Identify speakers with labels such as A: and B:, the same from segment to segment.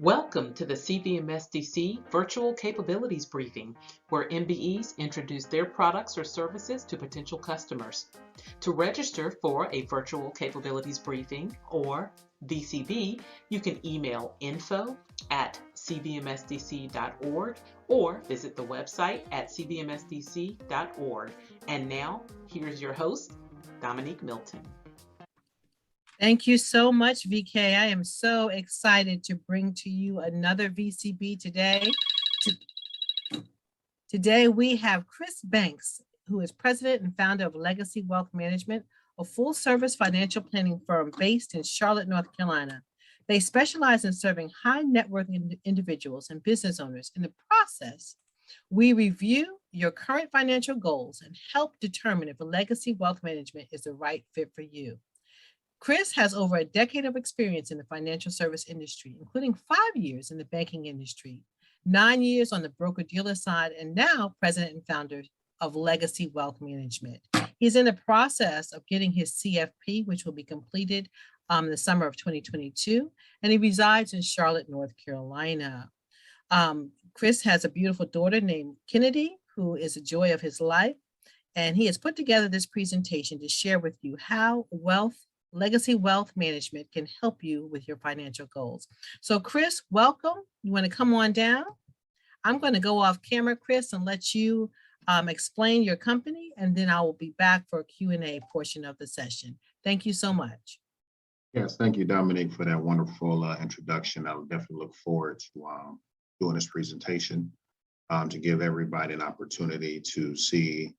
A: Welcome to the CVMSDC Virtual Capabilities Briefing, where MBEs introduce their products or services to potential customers. To register for a Virtual Capabilities Briefing, or VCB, you can email info@cvmsdc.org or visit the website at cvmsdc.org. And now, here's your host, Dominique Milton.
B: Thank you so much, VK. I am so excited to bring to you another VCB today. Today, we have Chris Banks, who is president and founder of Legacy Wealth Management, a full-service financial planning firm based in Charlotte, North Carolina. They specialize in serving high net worth individuals and business owners. In the process, we review your current financial goals and help determine if a Legacy Wealth Management is the right fit for you. Chris has over a decade of experience in the financial service industry, including 5 years in the banking industry, 9 years on the broker-dealer side, and now president and founder of Legacy Wealth Management. He's in the process of getting his CFP, which will be completed in the summer of 2022, and he resides in Charlotte, North Carolina. Chris has a beautiful daughter named Kennedy, who is a joy of his life, and he has put together this presentation to share with you how Legacy Wealth Management can help you with your financial goals. So Chris, welcome. You want to come on down? I'm going to go off camera, Chris, and let you explain your company, and then I will be back for a Q&A portion of the session. Thank you so much.
C: Yes, thank you, Dominique, for that wonderful introduction. I will definitely look forward to doing this presentation to give everybody an opportunity to see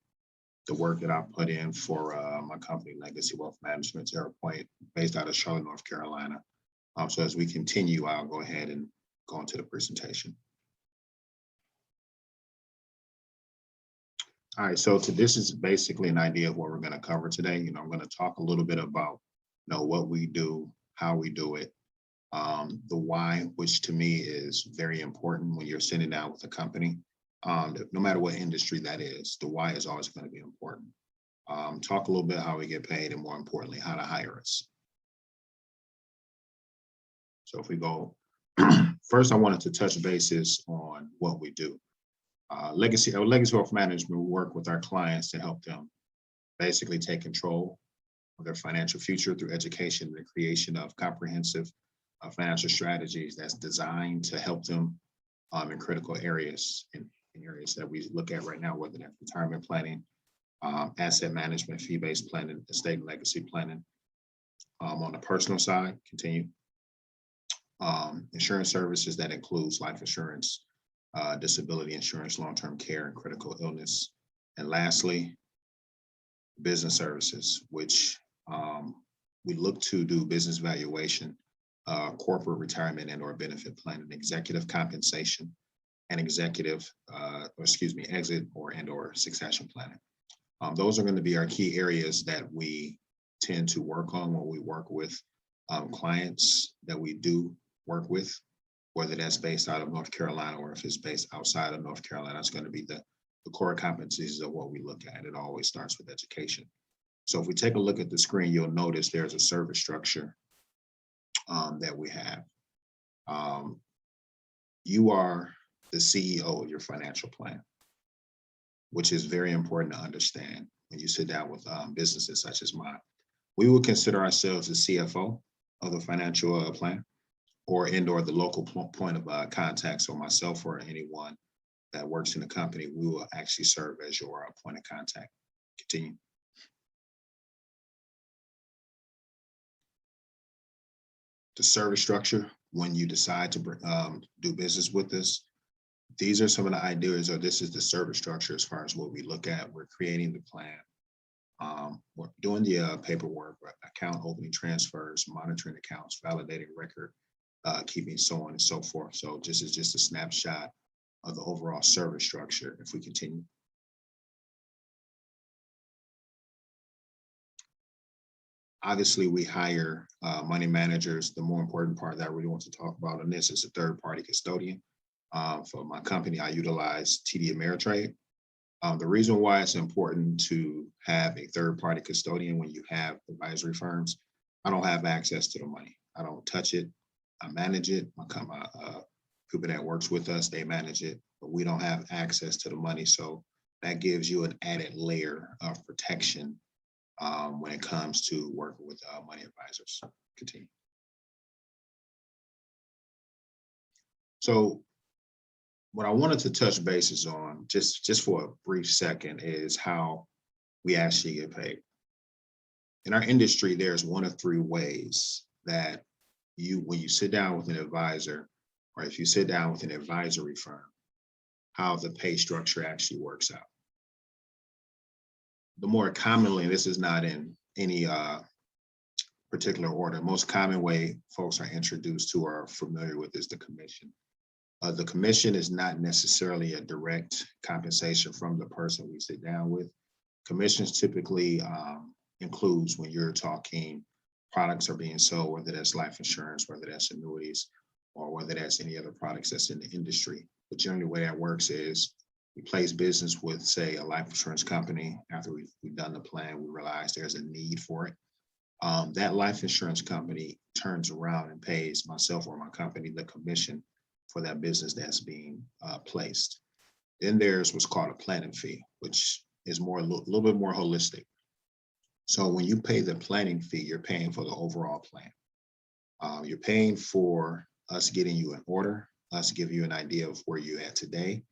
C: the work that I put in for my company, Legacy Wealth Management, Point, based out of Charlotte, North Carolina. So as we continue, I'll go ahead and go into the presentation. All right, so this is basically an idea of what we're going to cover today. I'm going to talk a little bit about, what we do, how we do it, the why, which to me is very important when you're sitting down with a company. No matter what industry that is, the why is always going to be important. Talk a little bit how we get paid, and more importantly, how to hire us. So if we go, first I wanted to touch bases on what we do. Legacy Wealth Management, we work with our clients to help them basically take control of their financial future through education and the creation of comprehensive financial strategies that's designed to help them in critical areas, in areas that we look at right now, whether that's retirement planning, asset management, fee-based planning, estate and legacy planning. On the personal side, insurance services that includes life insurance, disability insurance, long-term care, and critical illness. And lastly, business services, which we look to do business valuation, corporate retirement and/or benefit planning, executive compensation, and exit or succession planning. Those are going to be our key areas that we tend to work on when we work with clients that we do work with, whether that's based out of North Carolina or if it's based outside of North Carolina. It's going to be the core competencies of what we look at. It always starts with education. So if we take a look at the screen, you'll notice there's a service structure that we have. You are the CEO of your financial plan, which is very important to understand when you sit down with businesses such as mine. We would consider ourselves the CFO of the financial plan, or the local point of contact. So myself or anyone that works in the company, we will actually serve as your point of contact. Continue. The service structure, when you decide to do business with us, these are some of the ideas, or this is the service structure as far as what we look at. We're creating the plan, we're doing the paperwork, account opening, transfers, monitoring accounts, validating record keeping, so on and so forth. So this is just a snapshot of the overall service structure. If we continue. Obviously, we hire money managers. The more important part that I really want to talk about in this is a third-party custodian. For my company, I utilize TD Ameritrade. The reason why it's important to have a third-party custodian when you have advisory firms, I don't have access to the money. I don't touch it. I manage it. My people that works with us, they manage it, but we don't have access to the money. So that gives you an added layer of protection when it comes to working with money advisors. Continue. So what I wanted to touch bases on just for a brief second is how we actually get paid. In our industry, there's one of three ways that when you sit down with an advisor, or if you sit down with an advisory firm, how the pay structure actually works out. The more commonly, this is not in any particular order, most common way folks are introduced to or are familiar with is the commission. The commission is not necessarily a direct compensation from the person we sit down with. Commissions typically includes when you're talking products are being sold, whether that's life insurance, whether that's annuities, or whether that's any other products that's in the industry. But generally the way that works is we place business with, say, a life insurance company. After we've done the plan, we realize there's a need for it. That life insurance company turns around and pays myself or my company the commission for that business that's being placed. Then there's what's called a planning fee, which is a little bit more holistic. So when you pay the planning fee, you're paying for the overall plan. You're paying for us getting you an order, us giving you an idea of where you're at today,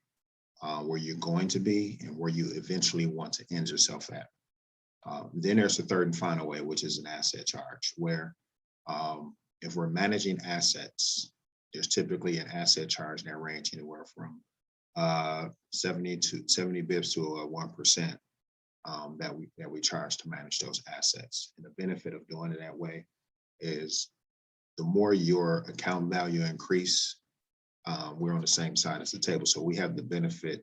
C: where you're going to be, and where you eventually want to end yourself at. Then there's the third and final way, which is an asset charge, where if we're managing assets, there's typically an asset charge that range anywhere from 70 bips to 1% that we charge to manage those assets. And the benefit of doing it that way is the more your account value increase, we're on the same side as the table. So we have the benefit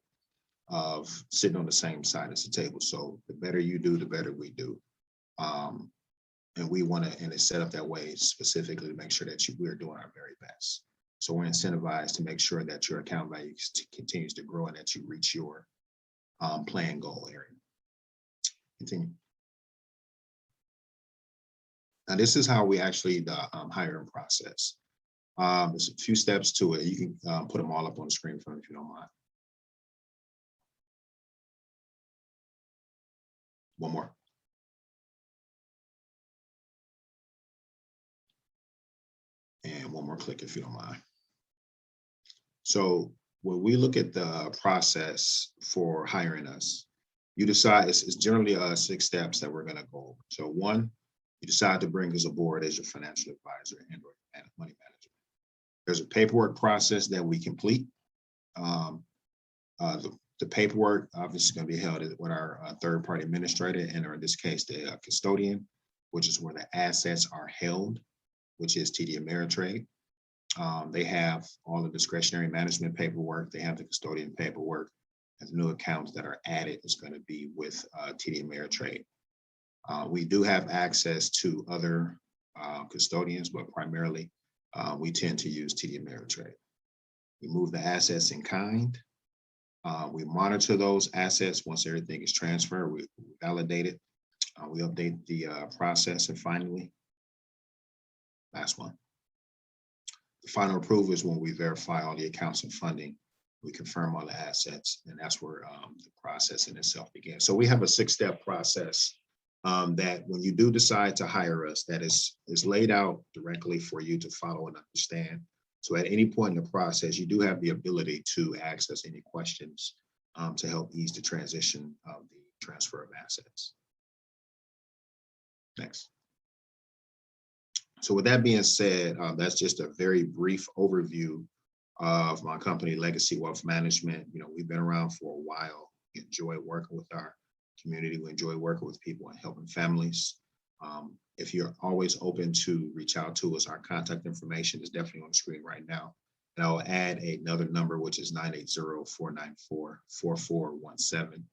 C: of sitting on the same side as the table. So the better you do, the better we do. And we want to, and it's set up that way specifically to make sure that we're doing our very best. So we're incentivized to make sure that your account value continues to grow and that you reach your plan goal area. Continue. Now, this is how we actually the hiring process. There's a few steps to it. You can put them all up on the screen for me if you don't mind. One more. And one more click if you don't mind. So when we look at the process for hiring us, you decide it's generally 6 steps that we're going to go over. So 1, you decide to bring us aboard as your financial advisor and or money manager. There's a paperwork process that we complete. The paperwork obviously is going to be held with our third-party administrator, and or in this case, the custodian, which is where the assets are held, which is TD Ameritrade. They have all the discretionary management paperwork. They have the custodian paperwork. And the new accounts that are added is going to be with TD Ameritrade. We do have access to other custodians, but primarily we tend to use TD Ameritrade. We move the assets in kind. We monitor those assets once everything is transferred. We validate it. We update the process, and finally, last one. The final approval is when we verify all the accounts and funding. We confirm all the assets, and that's where the process in itself begins. So we have a 6-step process that when you do decide to hire us, that is laid out directly for you to follow and understand. So at any point in the process, you do have the ability to ask us any questions to help ease the transition of the transfer of assets. Next. So with that being said, that's just a very brief overview of my company, Legacy Wealth Management. You know, we've been around for a while. We enjoy working with our community. We enjoy working with people and helping families. If you're always open to reach out to us, our contact information is definitely on the screen right now. And I'll add another number, which is 980-494-4417,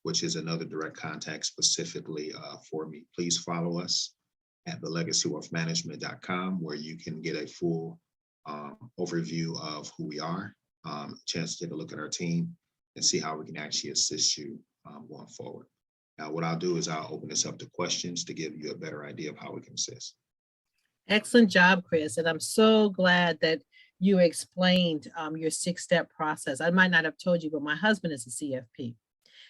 C: which is another direct contact specifically for me. Please follow us at thelegacywealthmanagement.com, where you can get a full overview of who we are, chance to take a look at our team and see how we can actually assist you going forward. Now, what I'll do is I'll open this up to questions to give you a better idea of how we can assist.
B: Excellent job, Chris. And I'm so glad that you explained your 6-step process. I might not have told you, but my husband is a CFP.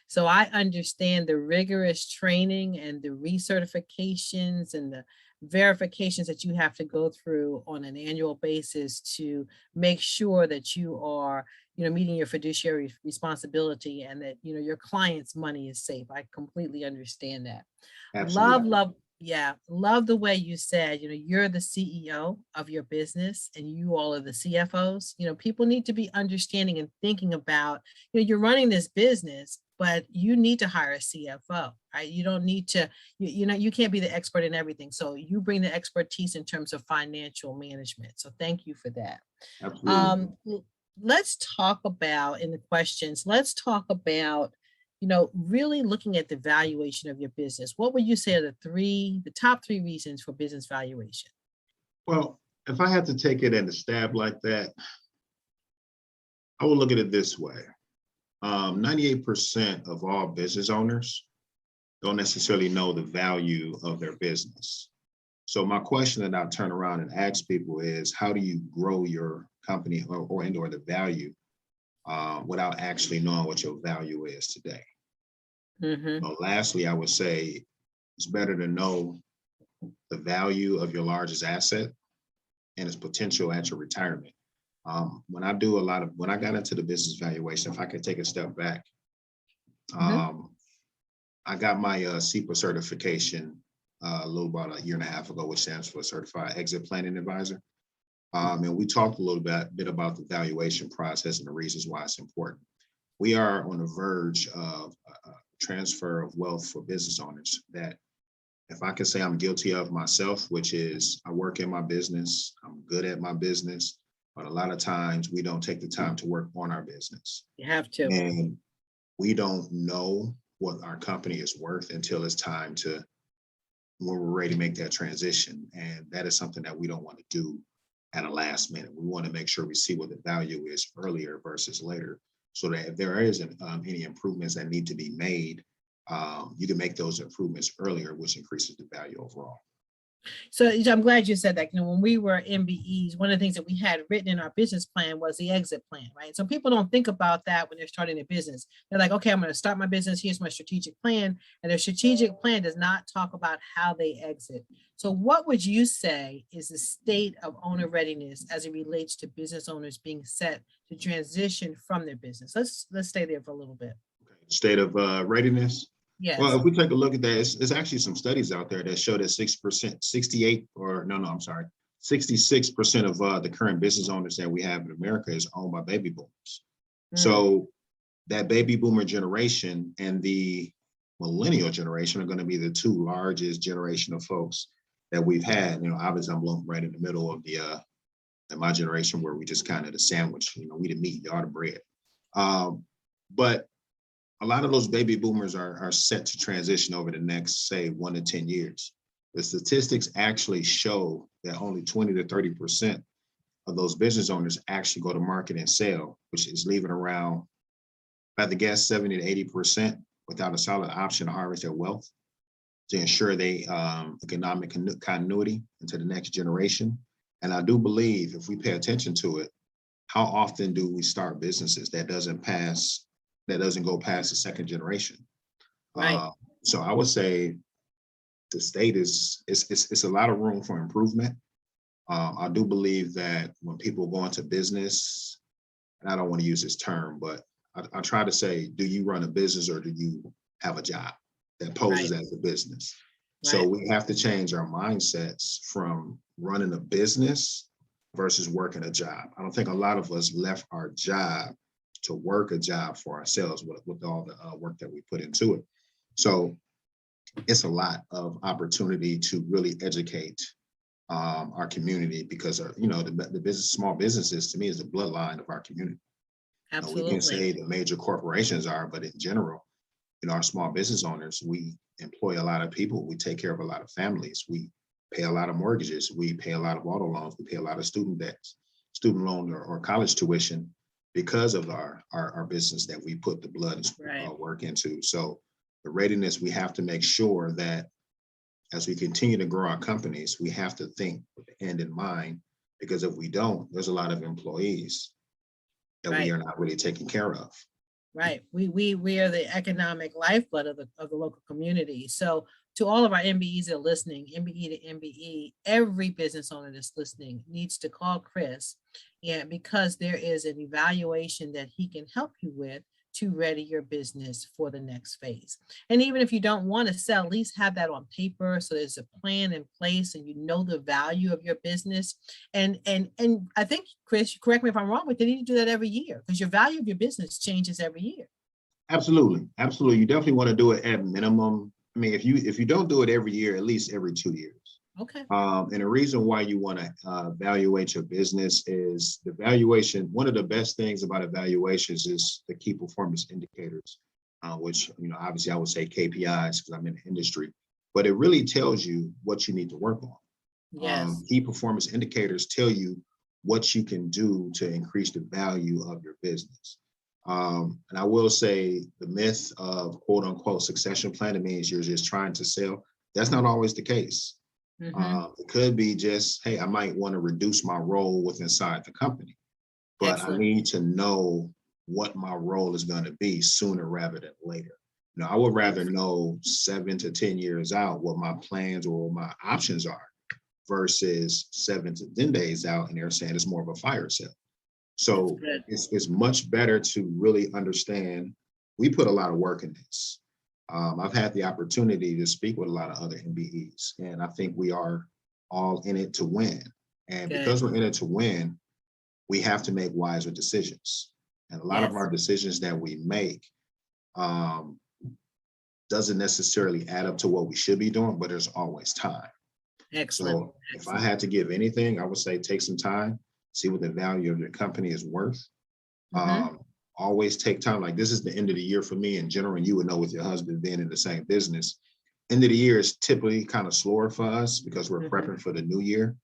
B: So I understand the rigorous training and the recertifications and the verifications that you have to go through on an annual basis to make sure that you are, meeting your fiduciary responsibility and that, your client's money is safe. I completely understand that.
C: Absolutely.
B: Yeah, love the way you said, you're the CEO of your business and you all are the CFOs. People need to be understanding and thinking about, you're running this business, but you need to hire a CFO, right? You don't need to, you can't be the expert in everything. So you bring the expertise in terms of financial management. So thank you for that.
C: Absolutely.
B: Let's talk about in the questions, let's talk about really looking at the valuation of your business. What would you say are the top 3 reasons for business valuation?
C: Well, if I had to take it and a stab like that, I would look at it this way. 98% of all business owners don't necessarily know the value of their business. So my question that I'll turn around and ask people is, how do you grow your company or the value without actually knowing what your value is today? Lastly, I would say it's better to know the value of your largest asset and its potential at your retirement. When I got into the business valuation, if I could take a step back, I got my CEPA certification a little about a year and a half ago, which stands for Certified Exit Planning Advisor. And we talked a little bit about the valuation process and the reasons why it's important. We are on the verge of transfer of wealth for business owners that, if I can say I'm guilty of myself, which is I work in my business, I'm good at my business, but a lot of times we don't take the time to work on our business.
B: You have to.
C: And we don't know what our company is worth until it's time when we're ready to make that transition. And that is something that we don't want to do at a last minute. We want to make sure we see what the value is earlier versus later, so that if there isn't any improvements that need to be made, you can make those improvements earlier, which increases the value overall.
B: So I'm glad you said that. When we were MBEs, one of the things that we had written in our business plan was the exit plan, right? So people don't think about that when they're starting a business. They're like, okay, I'm going to start my business. Here's my strategic plan. And their strategic plan does not talk about how they exit. So what would you say is the state of owner readiness as it relates to business owners being set to transition from their business? Let's stay there for a little bit.
C: Okay. State of readiness.
B: Yes.
C: Well, if we take a look at that, there's actually some studies out there that show that 66% of the current business owners that we have in America is owned by baby boomers. So that baby boomer generation and the millennial generation are going to be the 2 largest generation of folks that we've had. Obviously I'm lumped right in the middle of in my generation, where we just kind of the sandwich, we the meat, y'all the bread. But a lot of those baby boomers are set to transition over the next, say, 1 to 10 years. The statistics actually show that only 20 to 30% of those business owners actually go to market and sell, which is leaving around, if I had to guess, 70 to 80% without a solid option to harvest their wealth to ensure they economic continuity into the next generation. And I do believe if we pay attention to it, how often do we start businesses that doesn't go past the second generation?
B: Right.
C: So I would say the state it's a lot of room for improvement. I do believe that when people go into business, and I don't want to use this term, but I try to say, do you run a business or do you have a job that poses as a business? Right. So we have to change our mindsets from running a business versus working a job. I don't think a lot of us left our job to work a job for ourselves with all the work that we put into it. So it's a lot of opportunity to really educate our community, because the small businesses, to me, is the bloodline of our community.
B: Absolutely.
C: We can say the major corporations are, but in general, our small business owners, we employ a lot of people. We take care of a lot of families. We pay a lot of mortgages. We pay a lot of auto loans. We pay a lot of student debts, student loan or college tuition, because of our business that we put the blood and work into. So the readiness, we have to make sure that as we continue to grow our companies, we have to think with the end in mind, because if we don't, there's a lot of employees that we
B: Right.
C: are not really taking care of.
B: Right. We are the economic lifeblood of the local community. So to all of our MBEs that are listening, MBE to MBE, every business owner that's listening needs to call Chris. Yeah, because there is an evaluation that he can help you with to ready your business for the next phase. And even if you don't want to sell, at least have that on paper so there's a plan in place and you know the value of your business. And I think, Chris, correct me if I'm wrong, but they need to do that every year because your value of your business changes every year.
C: Absolutely, absolutely. You definitely want to do it at minimum. I mean, if you don't do it every year, at least every 2 years.
B: Okay.
C: And the reason why you want to evaluate your business is the valuation. One of the best things about evaluations is the key performance indicators, which, obviously I would say KPIs because I'm in the industry, but it really tells you what you need to work on.
B: Yes.
C: Key performance indicators tell you what you can do to increase the value of your business. And I will say the myth of quote unquote succession planning means you're just trying to sell. That's not always the case. It could be just, hey, I might want to reduce my role with inside the company, but
B: Excellent.
C: I need to know what my role is going to be sooner rather than later. I would rather know 7 to 10 years out what my plans or my options are versus 7 to 10 days out, and they're saying it's more of a fire sale. So it's much better to really understand. We put a lot of work in this. I've had the opportunity to speak with a lot of other MBEs, and I think we are all in it to win. And because we're in it to win, we have to make wiser decisions. And a lot of our decisions that we make doesn't necessarily add up to what we should be doing, but there's always time.
B: Excellent.
C: So if I had to give anything, I would say take some time, see what the value of your company is worth. Always take time. Like, this is the end of the year for me in general, and you would know with your husband being in the same business. End of the year is typically kind of slower for us because we're prepping for the new year.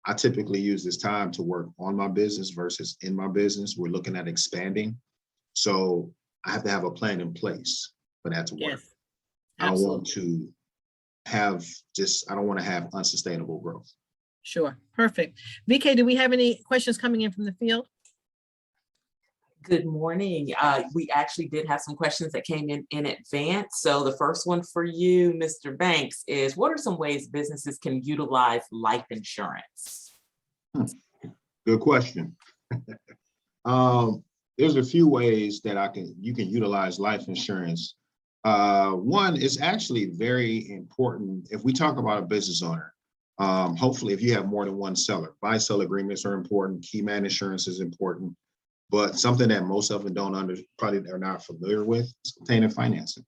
C: I typically use this time to work on my business versus in my business. We're looking at expanding. So I have to have a plan in place for that to work. I don't want to have unsustainable growth.
B: Sure. Perfect. VK, do we have any questions coming in from the field?
A: Good morning. We actually did have some questions that came in advance. So the first one for you, Mr. Banks, is what are some ways businesses can utilize life insurance?
C: Good question. There's a few ways that you can utilize life insurance. One is actually very important. If we talk about a business owner, hopefully if you have more than one seller, buy-sell agreements are important. Key man insurance is important. But something that most of them probably are not familiar with is obtaining financing.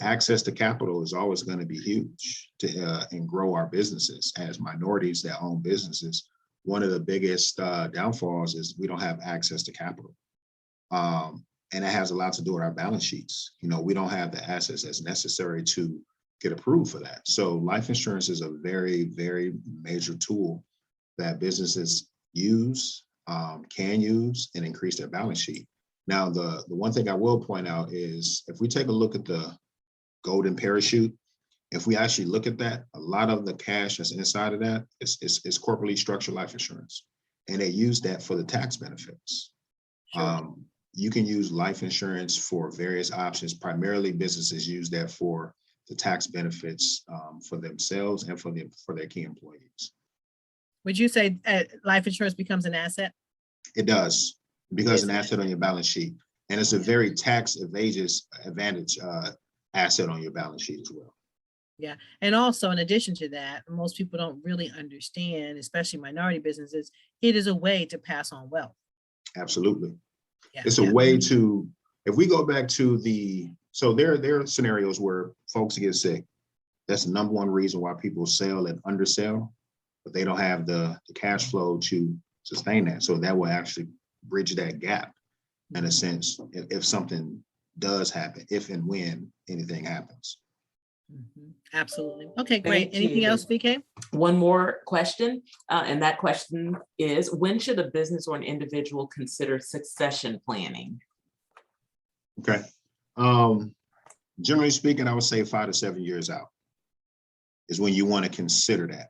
C: Access to capital is always going to be huge and grow our businesses. As minorities that own businesses, one of the biggest downfalls is we don't have access to capital. And it has a lot to do with our balance sheets. We don't have the assets that's necessary to get approved for that. So life insurance is a very, very major tool that businesses can use and increase their balance sheet. Now, the one thing I will point out is if we take a look at the golden parachute, if we actually look at that, a lot of the cash that's inside of that is corporately structured life insurance. And they use that for the tax benefits. Sure. You can use life insurance for various options. Primarily, businesses use that for the tax benefits for themselves and for their key employees.
B: Would you say life insurance becomes an asset?
C: It does. It becomes an asset on your balance sheet. And it's a very tax advantage asset on your balance sheet as well.
B: Yeah. And also, in addition to that, most people don't really understand, especially minority businesses, it is a way to pass on wealth.
C: Absolutely. It's a way to, if we go back to so there are scenarios where folks get sick. That's the number one reason why people sell and undersell, but they don't have the cash flow to sustain that. So that will actually bridge that gap in a sense if something does happen, if and when anything happens.
B: Absolutely. Okay, great. Anything else, VK?
A: One more question, and that question is, when should a business or an individual consider succession planning?
C: Okay. Generally speaking, I would say 5 to 7 years out. is when you want to consider that.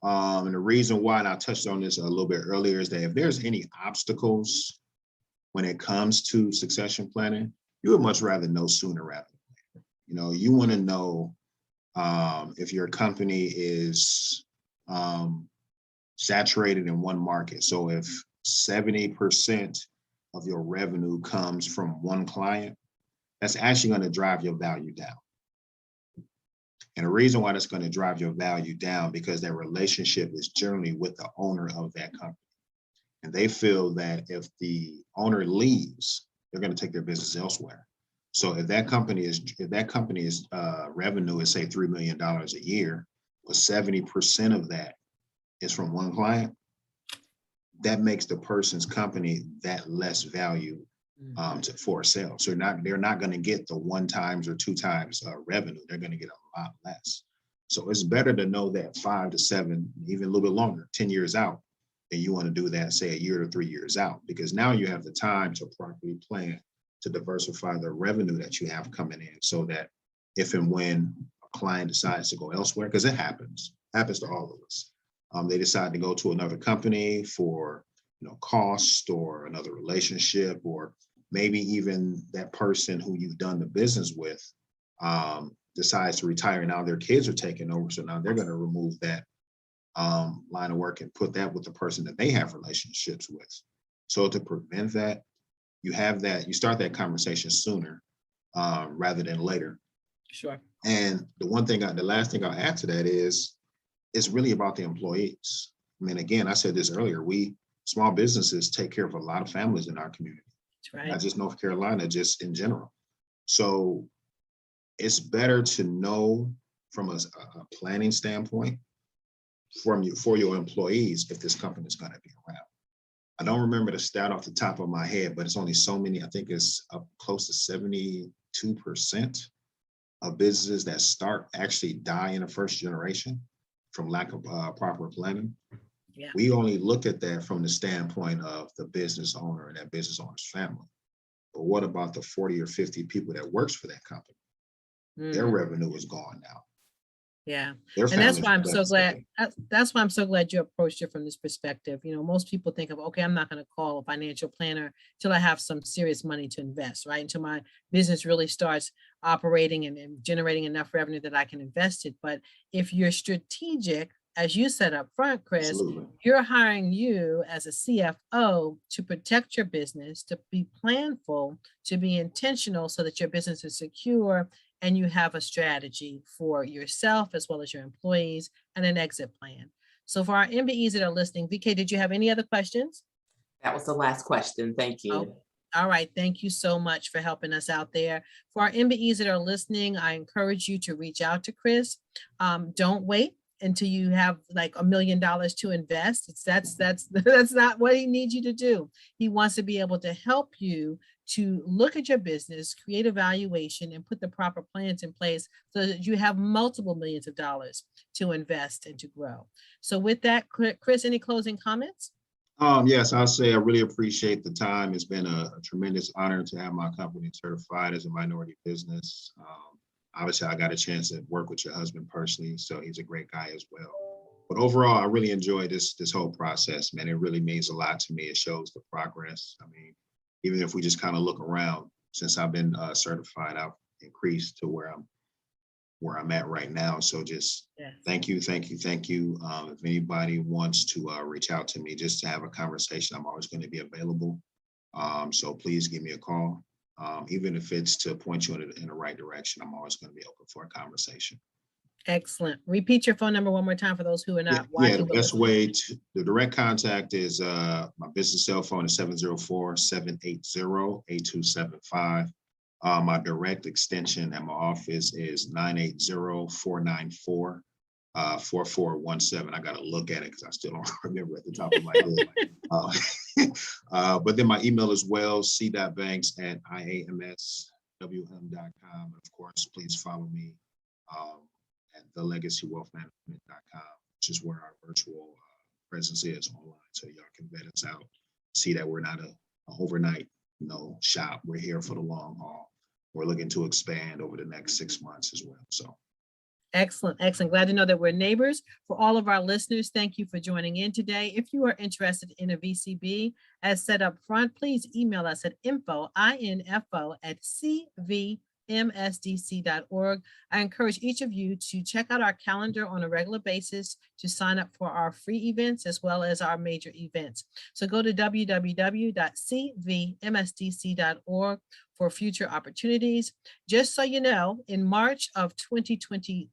C: And the reason why, and I touched on this a little bit earlier, is that if there's any obstacles when it comes to succession planning, you would much rather know sooner rather than later. You know, you want to know if your company is saturated in one market. So if 70% of your revenue comes from one client, that's actually going to drive your value down. And the reason why that's going to drive your value down, because that relationship is generally with the owner of that company. And they feel that if the owner leaves, they're going to take their business elsewhere. So if that company's revenue is, say, $3 million a year, but 70% of that is from one client, that makes the person's company that less value for a sale. So they're not going to get the 1 times or 2 times revenue. They're going to get a lot less. So it's better to know that 5 to 7, even a little bit longer, 10 years out, than you want to do that, say, a year or 3 years out, because now you have the time to properly plan to diversify the revenue that you have coming in, so that if and when a client decides to go elsewhere, because it happens to all of us, they decide to go to another company for, you know, cost or another relationship, or maybe even that person who you've done the business with decides to retire. Now their kids are taking over, so now they're going to remove that line of work and put that with the person that they have relationships with. So to prevent that, you start that conversation sooner rather than later.
B: Sure.
C: And the last thing I'll add to that is, it's really about the employees. I mean, again, I said this earlier, small businesses take care of a lot of families in our community.
B: That's right.
C: Not just North Carolina, just in general. So it's better to know from a planning standpoint for your employees if this company is going to be around. I don't remember the stat off the top of my head, but it's only so many. I think it's up close to 72% of businesses that start actually die in the first generation from lack of proper planning.
B: Yeah.
C: We only look at that from the standpoint of the business owner and that business owner's family. But what about the 40 or 50 people that works for that company? Their revenue is gone now.
B: Yeah.
C: Their
B: And that's why I'm so
C: devastated.
B: glad. That's why I'm so glad you approached it from this perspective. You know, most people think of, okay, I'm not going to call a financial planner till I have some serious money to invest, right? Until my business really starts operating and generating enough revenue that I can invest it. But if you're strategic, as you said up front, Chris,
C: Absolutely.
B: you're hiring you as a CFO to protect your business, to be planful, to be intentional so that your business is secure and you have a strategy for yourself as well as your employees and an exit plan. So for our MBEs that are listening, VK, did you have any other questions?
A: That was the last question. Thank you.
B: Oh, all right. Thank you so much for helping us out there. For our MBEs that are listening, I encourage you to reach out to Chris. Don't wait until you have like $1 million to invest. That's not what he needs you to do. He wants to be able to help you to look at your business, create a valuation, and put the proper plans in place so that you have multiple millions of dollars to invest and to grow. So with that, Chris, any closing comments?
C: Yes, I'll say I really appreciate the time. It's been a tremendous honor to have my company certified as a minority business. Obviously, I got a chance to work with your husband personally, so he's a great guy as well. But overall, I really enjoyed this whole process, man. It really means a lot to me. It shows the progress. I mean, even if we just kind of look around, since I've been certified, I've increased to where I'm at right now. So just thank you. If anybody wants to reach out to me just to have a conversation, I'm always going to be available. So please give me a call. Even if it's to point you in the right direction, I'm always going to be open for a conversation.
B: Excellent. Repeat your phone number one more time for those who are not watching.
C: Yeah, the best way the direct contact is my business cell phone is 704-780-8275. My direct extension at my office is 980-494-4417. I got to look at it because I still don't remember at the top of my head. But then my email as well, c.banks@iamswm.com. Of course, please follow me at thelegacywealthmanagement.com, which is where our virtual presence is online. So y'all can vet us out, see that we're not a overnight shop. We're here for the long haul. We're looking to expand over the next 6 months as well. So
B: Excellent, excellent. Glad to know that we're neighbors. For all of our listeners, thank you for joining in today. If you are interested in a VCB as set up front, please email us at info@cvmsdc.org. I encourage each of you to check out our calendar on a regular basis to sign up for our free events as well as our major events. So go to www.cvmsdc.org for future opportunities. Just so you know, in March of 2022,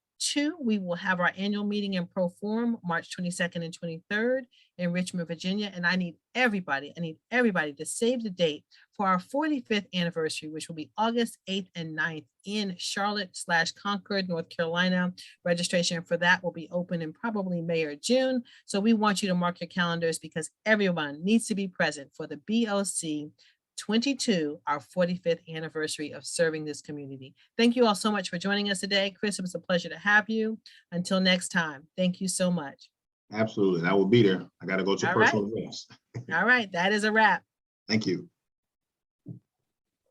B: we will have our annual meeting in Pro Forum, March 22nd and 23rd in Richmond, Virginia. And I need everybody to save the date for our 45th anniversary, which will be August 8th and 9th in Charlotte/Concord, North Carolina. Registration for that will be open in probably May or June. So we want you to mark your calendars because everyone needs to be present for the BOC 22, our 45th anniversary of serving this community. Thank you all so much for joining us today. Chris, it was a pleasure to have you. Until next time, thank you so much.
C: Absolutely. I will be there. I got to go to
B: All
C: personal events.
B: All right, that is a wrap.
C: Thank you.